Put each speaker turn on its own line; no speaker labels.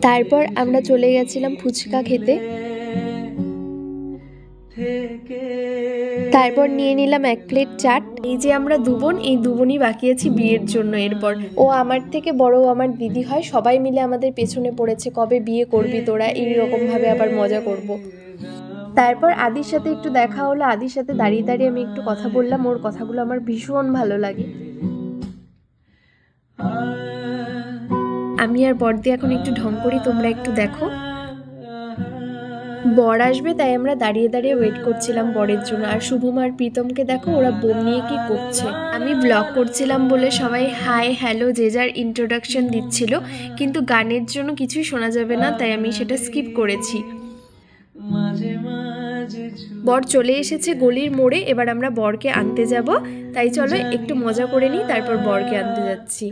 তারপর আমরা চলে গেছিলাম ফুচকা খেতে। তারপর নিয়ে নিলাম 1 প্লেট চাট। এই যে আমরা দুবোন, এই দুবোনই বাকি আছি বিয়ের জন্য। এরপর ও আমার থেকে বড়, আমার দিদি হয়, সবাই মিলে আমাদের পেছনে পড়েছে, কবে বিয়ে করবি তোরা, এইরকম ভাবে আবার মজা করব। তারপর আদির সাথে একটু দেখা হলো। আদির সাথে দাঁড়িয়ে দাঁড়িয়ে আমি একটু কথা বললাম, ওর কথাগুলো আমার ভীষণ ভালো লাগে। আমি আর বড়দি এখন একটু ঢং করি, তোমরা একটু দেখো। বর আসবে তাই আমরা দাঁড়িয়ে দাঁড়িয়ে ওয়েট করছিলাম বরের জন্য। আর শুভম আর প্রীতমকে দেখো, ওরা বোম নিয়ে কি করছে। আমি ব্লগ করছিলাম বলে সবাই হাই হ্যালো যে যার ইন্ট্রোডাকশন দিচ্ছিল, কিন্তু গানের জন্য কিছুই শোনা যাবে না, তাই আমি সেটা স্কিপ করেছি। বর চলে এসেছে গলির মোড়ে, এবার আমরা বরকে আনতে যাব। তাই চলো একটু মজা করে নিই, তারপর বরকে আনতে যাচ্ছি।